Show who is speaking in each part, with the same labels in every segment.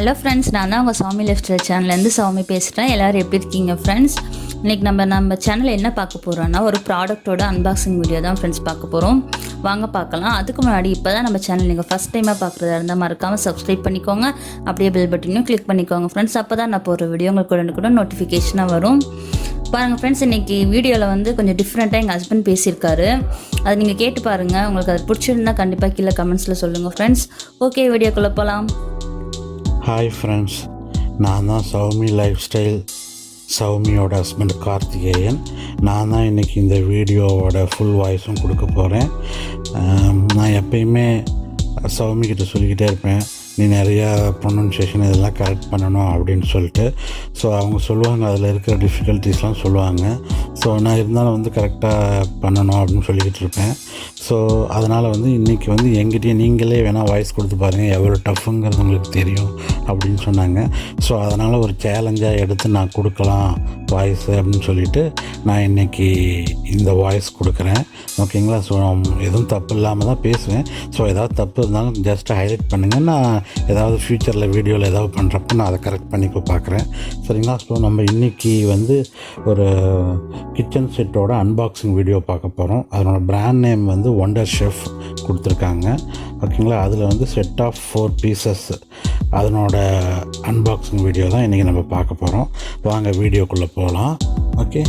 Speaker 1: Hello friends, நான் தான் உங்கள் சௌமி லைஃப்ஸ்டைல் சேனல்லேருந்து சௌமி பேசுகிறேன். எல்லோரும் எப்படி இருக்கீங்க ஃப்ரெண்ட்ஸ்? இன்றைக்கி நம்ம சேனலில் என்ன பார்க்க போகிறோன்னா ஒரு ப்ராடக்ட்டோட அன்பாக்சிங் வீடியோ தான் ஃப்ரெண்ட்ஸ் பார்க்க போகிறோம். வாங்க பார்க்கலாம். அதுக்கு முன்னாடி இப்போ தான் நம்ம சேனல் நீங்கள் ஃபஸ்ட் டைமாக பார்க்குறதா இருந்தால் மறக்காமல் சப்ஸ்கிரைப் பண்ணிக்கோங்க. அப்படியே பெல் பட்டனையும் கிளிக் பண்ணிக்கோங்க ஃப்ரெண்ட்ஸ். அப்போ தான் நான் போகிற வீடியோ உங்களுக்கு கூட நோட்டிஃபிகேஷனாக வரும். பாருங்கள் ஃப்ரெண்ட்ஸ், இன்றைக்கி வீடியோவில் கொஞ்சம் டிஃப்ரெண்ட்டாக எங்கள் ஹஸ்பண்ட் பேசியிருக்காரு. அதை நீங்கள் கேட்டு பாருங்கள். உங்களுக்கு அது பிடிச்சிருந்தா கண்டிப்பாக கீழே கமெண்ட்ஸில் சொல்லுங்கள் ஃப்ரெண்ட்ஸ். ஓகே, வீடியோக்குள்ளே போகலாம்.
Speaker 2: ஹாய் ஃப்ரெண்ட்ஸ், நான் தான் சௌமி லைஃப்ஸ்டைல் சௌமியோட ஹஸ்பண்ட் கார்த்திகேயன். நான் தான் இன்றைக்கி இந்த வீடியோவோட ஃபுல் வாய்ஸும் கொடுக்க போகிறேன். நான் எப்பயுமே சௌமிக்கிட்ட சொல்லிக்கிட்டே இருப்பேன், நீ நிறையா ப்ரொனன்சியேஷன் இதெல்லாம் கரெக்ட் பண்ணணும் அப்படின்னு சொல்லிட்டு. ஸோ அவங்க சொல்லுவாங்க, அதில் இருக்கிற டிஃபிகல்ட்டிஸ்லாம் சொல்லுவாங்க. ஸோ நான் இருந்தாலும் கரெக்டாக பண்ணணும் அப்படின்னு சொல்லிக்கிட்டு இருப்பேன். ஸோ அதனால் இன்றைக்கி எங்கிட்டே நீங்களே வேணால் வாய்ஸ் கொடுத்து பாருங்கள், எவ்வளோ டஃப்புங்கிறது உங்களுக்கு தெரியும் அப்படின்னு சொன்னாங்க. ஸோ அதனால் ஒரு சேலஞ்சாக எடுத்து நான் கொடுக்கலாம் வாய்ஸு அப்படின்னு சொல்லிவிட்டு நான் இன்றைக்கி இந்த வாய்ஸ் கொடுக்குறேன். ஓகேங்களா? ஸோ எதுவும் தப்பு இல்லாமல் தான் பேசுவேன். ஸோ ஏதாவது தப்பு இருந்தாலும் ஜஸ்ட் ஹைலைட் பண்ணுங்கள். நான் ஏதாவது ஃப்யூச்சரில் வீடியோவில் ஏதாவது பண்ணுறப்ப நான் அதை கரெக்ட் பண்ணிக்க பார்க்குறேன். சரிங்களா? ஸோ நம்ம இன்றைக்கி ஒரு கிச்சன் செட்டோட அன்பாக்சிங் வீடியோ பார்க்க போகிறோம். அதனோட பிராண்ட் நேம் wounderchef கொடுத்துருக்காங்க. ஓகேங்களா? அதில் செட் ஆஃப் 4 பீசஸ் அதனோட அன்பாக்சிங் வீடியோ தான் இன்றைக்கி நம்ம பார்க்க போகிறோம். வாங்க வீடியோக்குள்ளே போகலாம். ஓகே,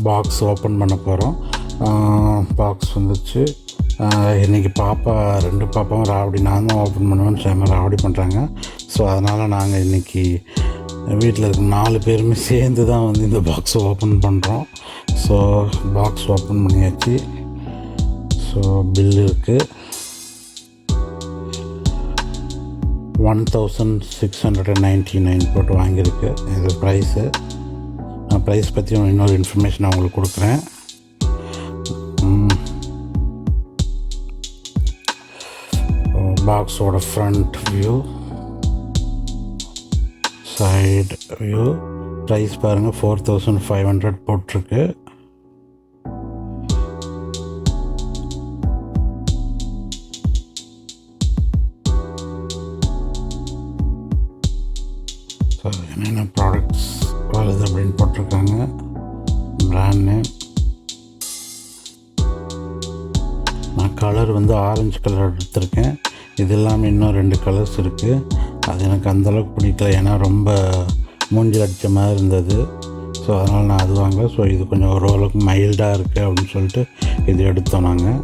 Speaker 2: பாக்ஸ் ஓப்பன் பண்ண போகிறோம். பாக்ஸ் வந்துச்சு. இன்றைக்கி பாப்பா 2 பாப்பாவும் ராவடி, நான் தான் ஓப்பன் பண்ணுவேன்னு சேம ராவடி பண்ணுறாங்க. ஸோ அதனால் நாங்கள் இன்றைக்கி வீட்டில் இருக்க 4 பேருமே சேர்ந்து தான் இந்த பாக்ஸை ஓப்பன் பண்ணுறோம். ஸோ பாக்ஸ் ஓப்பன் பண்ணியாச்சு. ஸோ பில் இருக்குது 1699 போட்டு வாங்கியிருக்கு. இது ப்ரைஸு. நான் ப்ரைஸ் பற்றி இன்னொரு இன்ஃபர்மேஷன் அவங்களுக்கு கொடுக்குறேன். பாக்ஸோட front view, side view, price பாருங்கள் 4500 போட்டிருக்கு. ஸோ என்னென்ன ப்ராடக்ட்ஸ் வருது அப்படின்னு போட்டிருக்காங்க. Brand name. நான் கலர் ஆரஞ்சு கலர் எடுத்திருக்கேன். இது இல்லாமல் இன்னும் 2 கலர்ஸ் இருக்குது. அது எனக்கு அந்தளவுக்கு பிடிக்கல, ஏன்னா ரொம்ப மூஞ்சில் அடித்த மாதிரி இருந்தது. ஸோ அதனால் நான் அது வாங்கல. ஸோ இது கொஞ்சம் ஓரளவுக்கு மைல்டாக இருக்குது அப்படின்னு சொல்லிட்டு இது எடுத்தோம் நாங்கள்.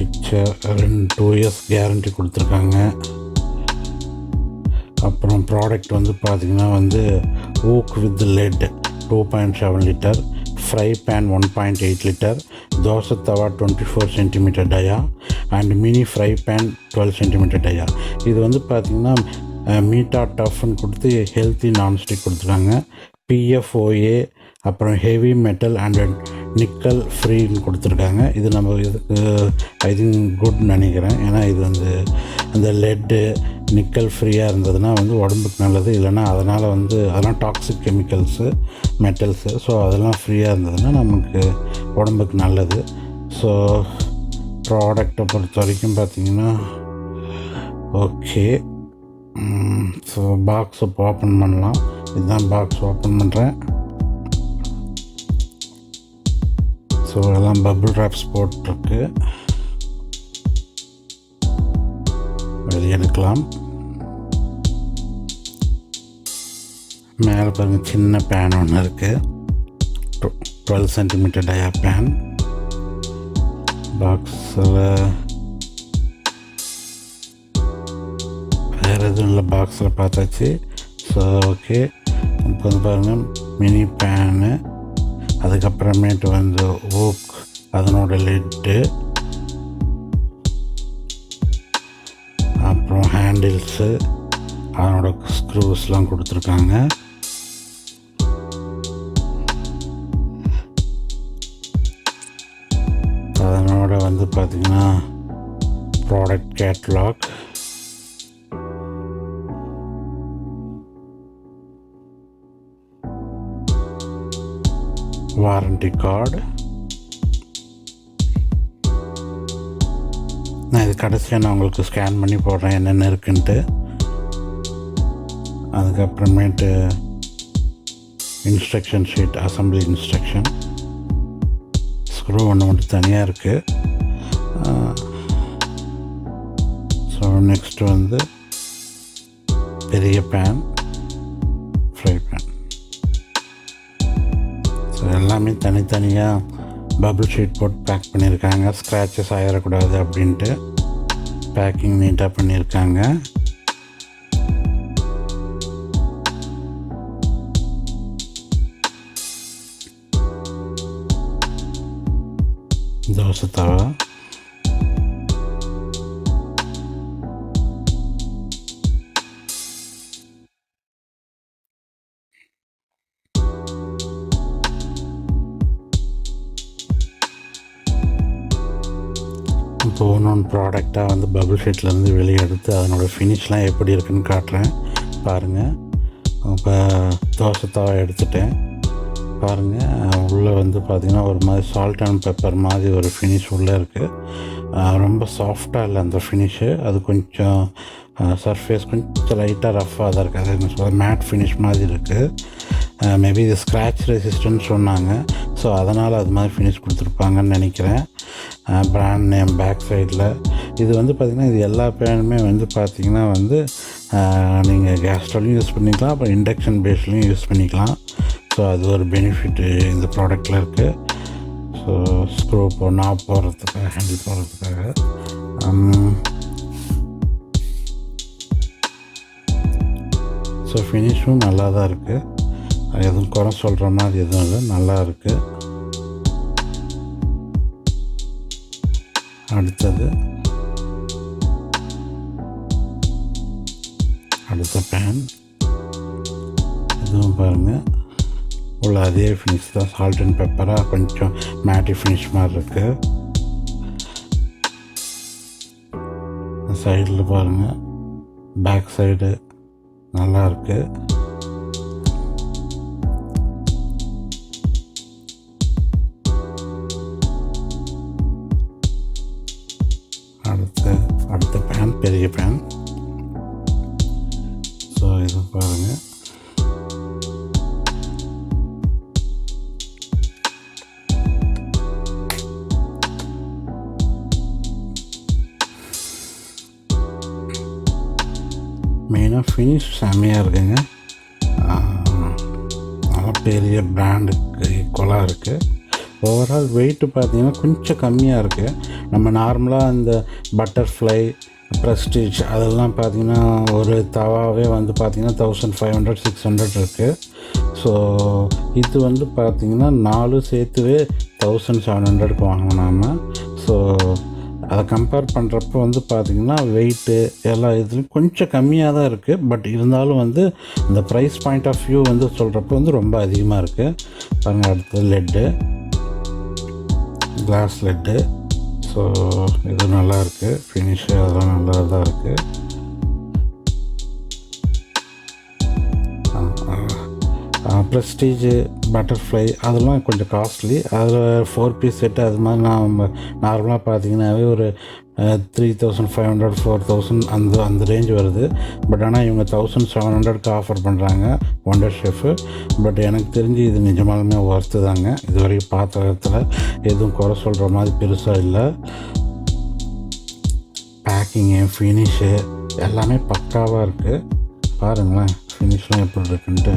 Speaker 2: பிக்சர் 2 இயர்ஸ் கேரண்டி கொடுத்துருக்காங்க. அப்புறம் ப்ராடக்ட் பார்த்திங்கன்னா wok with lid 2.7 litre, fry pan 1.8 litre, dosa tawa 24 centimetre dia and mini fry pan 12 centimetre dia. இது பார்த்திங்கன்னா மீட்டா டஃப்னு கொடுத்து ஹெல்த்தி நான்ஸ்டிக் கொடுத்துருக்காங்க. PFOA, அப்புறம் ஹெவி மெட்டல் அண்ட் நிக்கல் ஃப்ரீன்னு கொடுத்துருக்காங்க. இது நம்ம இதுக்கு ஐ திங்க் குட் நினைக்கிறேன். ஏன்னா இது அந்த லெட்டு நிக்கல் ஃப்ரீயாக இருந்ததுன்னா உடம்புக்கு நல்லது. இல்லைன்னா அதனால் அதெல்லாம் டாக்ஸிக் கெமிக்கல்ஸு, மெட்டல்ஸு. ஸோ அதெல்லாம் ஃப்ரீயாக இருந்ததுன்னா நமக்கு உடம்புக்கு நல்லது. ஸோ ப்ராடக்டை பொறுத்த வரைக்கும் பார்த்திங்கன்னா ஓகே. ஸோ பாக்ஸை ஓப்பன் பண்ணலாம். இதுதான் பாக்ஸ் ஓப்பன் பண்ணுறேன். ஸோ எல்லாம் பபிள் ராப்ஸ் போட்டிருக்கு. வெளியே எடுக்கலாம். மேலே பாருங்கள், சின்ன பேன் ஒன்று இருக்குது. 12 சென்டிமீட்டர் டயா பேன். பாக்ஸில் வேறு எதுவும் இல்லை. பாக்ஸில் பார்த்தாச்சு. ஸோ ஓகே, இப்போ பாருங்கள் மினி பேனு, அதுக்கப்புறமேட்டு ஊக் அதனோட லெட்டு, அப்புறம் ஹேண்டில்ஸு அதனோட ஸ்க்ரூஸ்லாம் கொடுத்துருக்காங்க. அதனோட பார்த்திங்கன்னா ப்ராடக்ட் கேட்லாக், வாரண்டி கார்டு, நான் இது கடைசியாக நான் உங்களுக்கு ஸ்கேன் பண்ணி போடுறேன் என்னென்ன இருக்குன்ட்டு. அதுக்கப்புறமேட்டு instruction sheet, assembly instruction. Screw ஒன்று மட்டும் தனியாக இருக்குது. ஸோ நெக்ஸ்ட்டு வந்து பெரிய பேன், ஃப்ரை பேன். ஸோ எல்லாமே தனித்தனியாக பபிள் ஷீட் போட்டு பேக் பண்ணியிருக்காங்க. ஸ்க்ராச்சஸ் ஆகிடக்கூடாது அப்படின்ட்டு பேக்கிங் நீட்டாக பண்ணியிருக்காங்க. தோசை தவா, இப்போ ஒன்று ப்ராடக்டாக வந்து பபிள் ஷீட்லேருந்து வெளியே எடுத்து அதனோட ஃபினிஷ்லாம் எப்படி இருக்குன்னு காட்டுறேன் பாருங்கள். இப்போ தோசை தவா எடுத்துட்டேன் பாருங்கள். உள்ளே வந்து பார்த்திங்கன்னா ஒரு மாதிரி சால்ட் அண்ட் பெப்பர் மாதிரி ஒரு ஃபினிஷ் உள்ளே இருக்குது. ரொம்ப சாஃப்டாக இல்லை அந்த ஃபினிஷு. அது கொஞ்சம் சர்ஃபேஸ் கொஞ்சம் லைட்டாக ரஃப்பாக தான் இருக்குது. அது என்ன சொல்ல மேட் ஃபினிஷ் மாதிரி இருக்குது. மேபி இது ஸ்க்ராட்ச் ரெசிஸ்டன்ட் சொன்னாங்க. ஸோ அதனால் அது மாதிரி ஃபினிஷ் கொடுத்துருப்பாங்கன்னு நினைக்கிறேன். பிராண்ட் நேம் பேக் சைடில் இது வந்து பார்த்திங்கன்னா இது எல்லா பேனுமே வந்து பார்த்திங்கன்னா வந்து நீங்கள் கேஸ் ஸ்டவ்லையும் யூஸ் பண்ணிக்கலாம், அப்புறம் இண்டக்ஷன் பேஸ்லையும் யூஸ் பண்ணிக்கலாம். ஸோ அது ஒரு பெனிஃபிட்டு இந்த ப்ராடக்டில் இருக்குது. ஸோ ஸ்க்ரூ நாப் போடுறதுக்காக, ஹேண்டில் போடுறதுக்காக. ஸோ ஃபினிஷும் நல்லா தான் இருக்குது. எதுவும் குறை சொல்கிற மாதிரி எதுவும் இல்லை, நல்லா இருக்குது. அடுத்த பேன் இதுவும் பாருங்கள் உள்ள அதே ஃபினிஷ் தான். சால்ட் அண்ட் பெப்பராக கொஞ்சம் மேட்டி ஃபினிஷ் மாதிரி இருக்குது. சைடில் பாருங்கள், பேக் சைடு நல்லா இருக்குது. அடுத்த பேன் பெரிய பேன். ஸோ இது பாருங்கள், மெயினாக ஃபினிஷ் செம்மையாக இருக்குங்க. நல்லா பெரிய பிராண்டுக்கு ஈக்குவலாக இருக்குது. ஓவரால் வெயிட்டு பார்த்திங்கன்னா கொஞ்சம் கம்மியாக இருக்குது. நம்ம நார்மலாக இந்த பட்டர்ஃப்ளை, ப்ரெஸ்டீஜ் அதெல்லாம் பார்த்திங்கன்னா ஒரு தவாவே வந்து பார்த்திங்கன்னா 1500-600 இருக்குது. ஸோ இது வந்து பார்த்திங்கன்னா 4 சேர்த்துவே 1700க்கு வாங்கினாம. ஸோ அதை கம்பேர் பண்ணுறப்போ வந்து பார்த்திங்கன்னா வெயிட்டு எல்லா இதுலேயும் கொஞ்சம் கம்மியாக தான் இருக்குது. பட் இருந்தாலும் வந்து இந்த ப்ரைஸ் பாயிண்ட் ஆஃப் வியூ வந்து சொல்கிறப்போ வந்து ரொம்ப அதிகமாக இருக்குது. பாருங்கள், அடுத்தது லெட்டு, கிளாஸ் லெட்டு. ஸோ இது நல்லாயிருக்கு, ஃபினிஷு அதெல்லாம் நல்லா தான் இருக்குது. ப்ரெஸ்டீஜு, பட்டர்ஃப்ளை அதெல்லாம் கொஞ்சம் காஸ்ட்லி. அதில் 4 பீஸ் செட்டு அது மாதிரி நம்ம நார்மலாக பார்த்திங்கனாவே ஒரு 3500, 4000 அந்த ரேஞ்ச் வருது. பட் ஆனால் இவங்க 1700க்கு ஆஃபர் பண்ணுறாங்க ஒண்டர் ஷெஃப்பு. பட் எனக்கு தெரிஞ்சு இது நிஜமாலுமே ஒர்த்து தாங்க. இது வரைக்கும் பார்த்த இடத்துல எதுவும் குறை சொல்கிற மாதிரி பெருசாக இல்லை. பேக்கிங்கு, ஃபினிஷு எல்லாமே பக்காவாக இருக்குது. பாருங்களேன் ஃபினிஷ்லாம் எப்படி இருக்குன்ட்டு.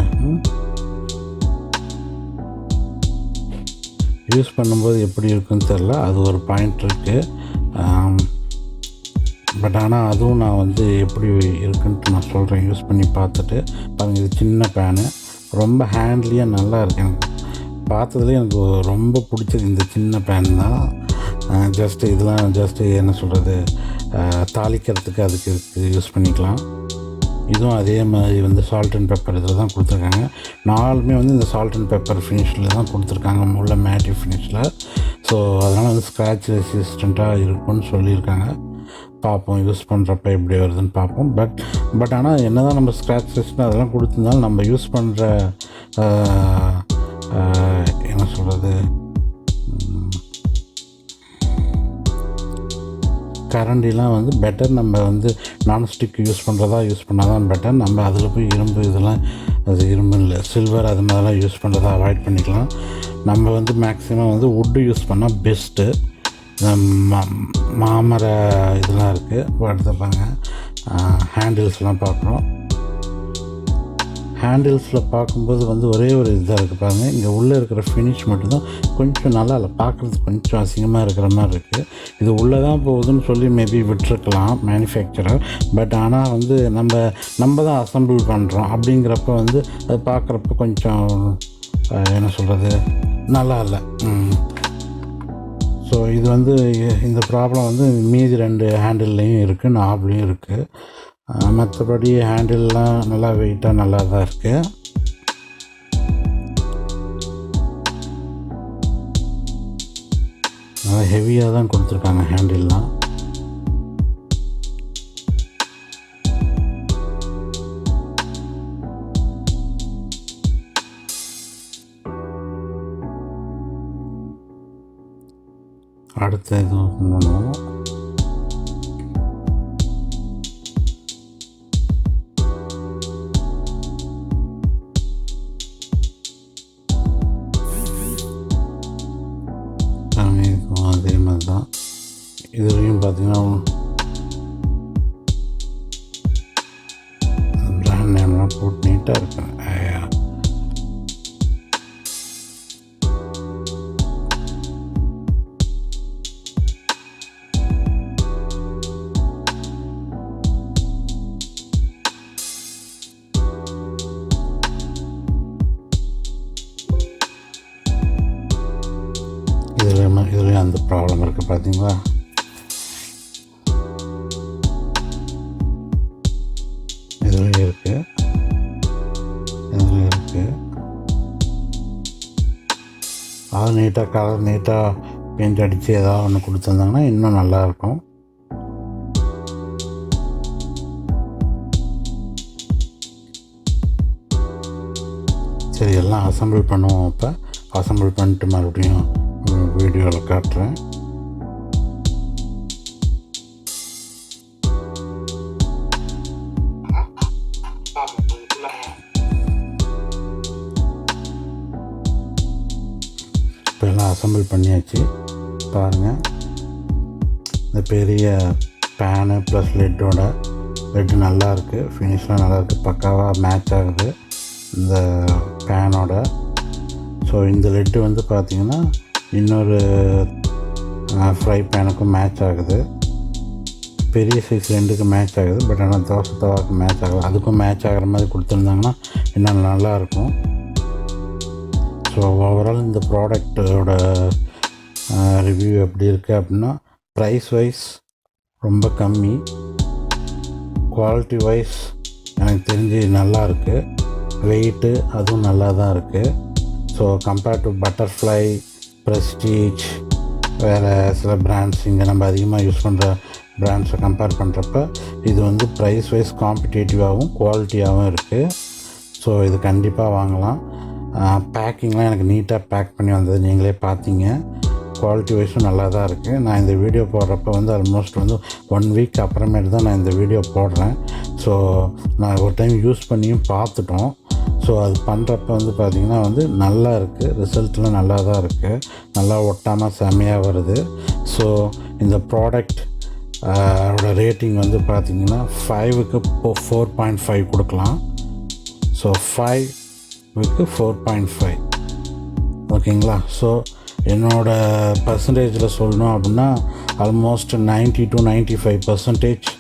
Speaker 2: யூஸ் பண்ணும்போது எப்படி இருக்குன்னு தெரில, அது ஒரு பாயிண்ட் இருக்குது. பட் ஆனால் அதுவும் நான் வந்து எப்படி இருக்குன்ட்டு நான் சொல்கிறேன் யூஸ் பண்ணி பார்த்துட்டு. பாருங்கள், இது சின்ன பேனு, ரொம்ப ஹேண்ட்லியாக நல்லா இருக்கு. எனக்கு பார்த்ததுலேயே எனக்கு ரொம்ப பிடிச்சது இந்த சின்ன பேன் தான். ஜஸ்ட்டு இதெல்லாம் ஜஸ்ட்டு என்ன சொல்கிறது, தாளிக்கிறதுக்கு அதுக்கு யூஸ் பண்ணிக்கலாம். இதுவும் அதே மாதிரி வந்து சால்ட் அண்ட் பெப்பர் இதில் தான் கொடுத்துருக்காங்க. 4மே வந்து இந்த சால்ட் அண்ட் பெப்பர் ஃபினிஷில் தான் கொடுத்துருக்காங்க, உள்ள மேட்டி ஃபினிஷில். ஸோ அதனால் வந்து ஸ்க்ராட்ச் ரெசிஸ்டண்ட்டாக இருக்குன்னு சொல்லியிருக்காங்க. பார்ப்போம் யூஸ் பண்ணுறப்ப எப்படி வருதுன்னு பார்ப்போம். பட் ஆனால் என்ன தான் நம்ம ஸ்க்ராட்ச் ரெசிஸ்டன்ட் அதெல்லாம் கொடுத்துருந்தாலும் நம்ம யூஸ் பண்ணுற என்ன சொல்கிறது கரண்டிலாம் வந்து பெட்டர் நம்ம வந்து நான்ஸ்டிக் யூஸ் பண்ணால் தான் பெட்டர். நம்ம அதில் போய் இரும்பு இதெல்லாம், அது இரும்பு இல்லை, சில்வர் அது மாதிரிலாம் யூஸ் பண்ணுறதை அவாய்ட் பண்ணிக்கலாம். நம்ம வந்து மேக்ஸிமம் வந்து வுட்டு யூஸ் பண்ணால் பெஸ்ட்டு. மாமர இதெல்லாம் இருக்குது. அடுத்தப்பாங்க ஹேண்டில்ஸ்லாம் பார்க்குறோம். ஹேண்டில்ஸில் பார்க்கும்போது வந்து ஒரே ஒரு இதாக இருக்குது பாருங்கள். இங்கே உள்ளே இருக்கிற ஃபினிஷ் மட்டும்தான் கொஞ்சம் நல்லா இல்லை, பார்க்குறதுக்கு கொஞ்சம் அசிங்கமாக இருக்கிற மாதிரி இருக்குது. இது உள்ளே தான் போகுதுன்னு சொல்லி மேபி விட்டுருக்கலாம் மேனுஃபேக்சரர். பட் ஆனால் வந்து நம்ம தான் அசம்பிள் பண்ணுறோம் அப்படிங்கிறப்ப வந்து அது பார்க்குறப்ப கொஞ்சம் என்ன சொல்கிறது, நல்லா இல்லை. ஸோ இது வந்து இந்த ப்ராப்ளம் வந்து மீதி 2 ஹேண்டில்லையும் இருக்குது, நாப்லேயும் இருக்குது. மற்றபடி ஹேண்டில்லாம் நல்லா வெயிட்டாக நல்லா தான் இருக்குது. நல்லா ஹெவியாக தான் கொடுத்துருக்காங்க ஹேண்டில்லாம். அடுத்த இதுவும் பண்ணணும். அதே மாதிரி தான் இதுலேயும் பார்த்தீங்கன்னா பிராண்ட் நேம்லாம் போட்டு நீட்டாக இருக்கு. இதுலேயும் அந்த ப்ராப்ளம் இருக்குது பார்த்தீங்களா. இதுலேயும் இருக்குது, இதுலேயும் இருக்குது. அது நீட்டாக கலர் நீட்டாக பெயிண்ட் அடித்து ஏதாவது ஒன்று கொடுத்துருந்தாங்கன்னா இன்னும் நல்லாயிருக்கும். சரி, எல்லாம் அசம்பிள் பண்ணுவோம். இப்போ அசம்பிள் பண்ணிட்டு மறுபடியும் வீடியோவில் காட்டுறேன். இப்போ எல்லாம் அசம்பிள் பண்ணியாச்சு. பாருங்கள், இந்த பெரிய பேனு ப்ளஸ் லெட்டு நல்லாயிருக்கு, ஃபினிஷ்லாம் நல்லாயிருக்கு, பக்காவாக மேட்ச் ஆகுது இந்த பேனோட. ஸோ இந்த லெட்டு வந்து பார்த்திங்கன்னா இன்னொரு ஃப்ரை பேனுக்கும் மேட்ச் ஆகுது. பெரிய சைஸ் 2க்கு மேட்ச் ஆகுது. பட் ஆனால் தோசை தவாவுக்கு மேட்ச் ஆகுது. அதுக்கும் மேட்ச் ஆகிற மாதிரி கொடுத்துருந்தாங்கன்னா இன்னும் நல்லாயிருக்கும். ஸோ ஓவரால் இந்த ப்ராடக்டோட ரிவ்யூ எப்படி இருக்குது அப்படின்னா, ப்ரைஸ் வைஸ் ரொம்ப கம்மி, குவாலிட்டி வைஸ் எனக்கு தெரிஞ்சு நல்லா இருக்குது, வெயிட்டு அதுவும் நல்லா தான் இருக்குது. So compared to butterfly, prestige, வேறு சில பிராண்ட்ஸ் இங்கே நம்ம அதிகமாக யூஸ் பண்ணுற பிராண்ட்ஸை கம்பேர் பண்ணுறப்ப இது வந்து ப்ரைஸ் வைஸ் காம்படிட்டிவாகவும் குவாலிட்டியாகவும் இருக்குது. ஸோ இது கண்டிப்பாக வாங்கலாம். பேக்கிங்லாம் எனக்கு நீட்டாக பேக் பண்ணி வந்தது நீங்களே பார்த்தீங்க. குவாலிட்டி வைஸும் நல்லா தான் இருக்குது. நான் இந்த வீடியோ போடுறப்ப வந்து ஆல்மோஸ்ட் வந்து 1 வீக் அப்புறமேட்டு தான் நான் இந்த வீடியோ போடுறேன். ஸோ நான் ஒரு டைம் யூஸ் பண்ணியும் பார்த்துட்டோம். ஸோ அது பண்ணுறப்ப வந்து பார்த்திங்கன்னா வந்து நல்லா இருக்குது, ரிசல்ட்லாம் நல்லா தான் இருக்குது, நல்லா ஒட்டாமல் செம்மையாக வருது. ஸோ இந்த ப்ராடக்ட் அதோட ரேட்டிங் வந்து பார்த்திங்கன்னா 5க்கு 4.5 கொடுக்கலாம். ஸோ 5க்கு 4.5 ஓகேங்களா. ஸோ என்னோடய பர்சன்டேஜில் சொல்லணும் அப்படின்னா ஆல்மோஸ்ட் 90 to 95%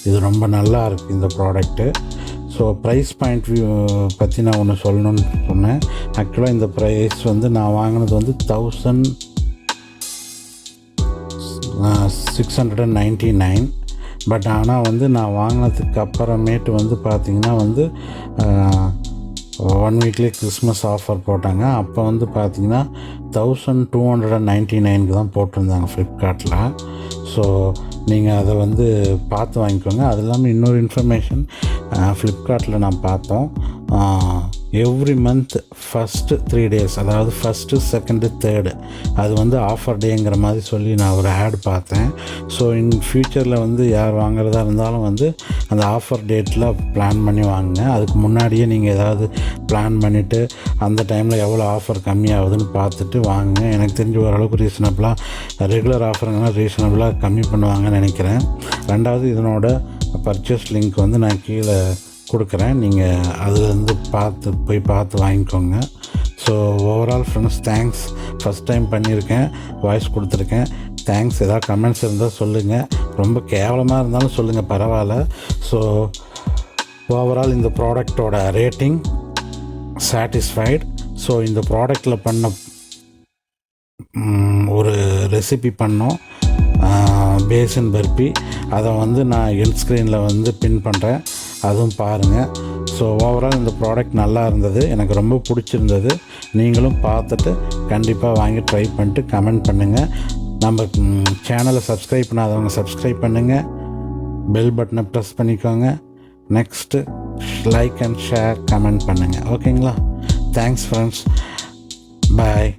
Speaker 2: இது ரொம்ப நல்லா இருக்குது இந்த product. So price point view பற்றி நான் ஒன்று சொல்லணும்னு சொன்னேன். ஆக்சுவலாக இந்த ப்ரைஸ் வந்து நான் வாங்கினது வந்து 1699. பட் ஆனால் வந்து நான் வாங்கினதுக்கு அப்புறமேட்டு வந்து பார்த்திங்கன்னா வந்து 1 வீக்லேயே கிறிஸ்மஸ் ஆஃபர் போட்டாங்க. அப்போ வந்து பார்த்திங்கன்னா 1299க்கு தான் போட்டிருந்தாங்க ஃப்ளிப்கார்ட்டில். ஸோ நீங்கள் அதை வந்து பார்த்து வாங்கிக்கோங்க. அது இல்லாமல் இன்னொரு இன்ஃபர்மேஷன், ஃப்ளிப்கார்ட்டில் நான் பார்த்தோம், எவ்ரி மந்த் ஃபஸ்ட்டு 3 days, அதாவது ஃபஸ்ட்டு, செகண்டு, தேர்டு அது வந்து ஆஃபர் டேங்கிற மாதிரி சொல்லி நான் ஒரு ஆட் பார்த்தேன். ஸோ இன் ஃப்யூச்சரில் வந்து யார் வாங்குறதா இருந்தாலும் வந்து அந்த ஆஃபர் டேட்டில் பிளான் பண்ணி வாங்குங்க. அதுக்கு முன்னாடியே நீங்கள் ஏதாவது பிளான் பண்ணிவிட்டு அந்த டைமில் எவ்வளோ ஆஃபர் கம்மியாகுதுன்னு பார்த்துட்டு வாங்குங்க. எனக்கு தெரிஞ்ச ஓரளவுக்கு ரீசனபிளாக, ரெகுலர் ஆஃபருங்கெல்லாம் ரீசனபிளாக கம்மி பண்ணுவாங்கன்னு நினைக்கிறேன். ரெண்டாவது இதனோட பர்ச்சேஸ் லிங்க் வந்து நான் கீழே கொடுக்குறேன், நீங்கள் அதுலேருந்து பார்த்து வாங்கிக்கோங்க. So overall friends, thanks. First time பண்ணியிருக்கேன், வாய்ஸ் கொடுத்துருக்கேன். தேங்க்ஸ். ஏதாவது கமெண்ட்ஸ் இருந்தால் சொல்லுங்கள், ரொம்ப கேவலமாக இருந்தாலும் சொல்லுங்கள், பரவாயில்ல. ஸோ ஓவரால் இந்த ப்ராடக்டோட ரேட்டிங் சாட்டிஸ்ஃபைடு. ஸோ இந்த ப்ராடக்டில் பண்ண ஒரு ரெசிபி பண்ணோம், பேசன் பர்பி. அதை வந்து நான் என் ஸ்க்ரீனில் வந்து பின் பண்ணுறேன், அதுவும் பாருங்கள். ஸோ ஓவரால் இந்த ப்ராடக்ட் நல்லா இருந்தது, எனக்கு ரொம்ப பிடிச்சிருந்தது. நீங்களும் பார்த்துட்டு கண்டிப்பாக வாங்கி ட்ரை பண்ணிட்டு கமெண்ட் பண்ணுங்கள். நம்ம சேனலை சப்ஸ்கிரைப் பண்ணாதவங்க சப்ஸ்கிரைப் பண்ணுங்கள், பெல் பட்டனை ப்ரெஸ் பண்ணிக்கோங்க. Next like and share, comment பண்ணுங்கள். ஓகேங்களா? தேங்க்ஸ் ஃப்ரெண்ட்ஸ், பாய்.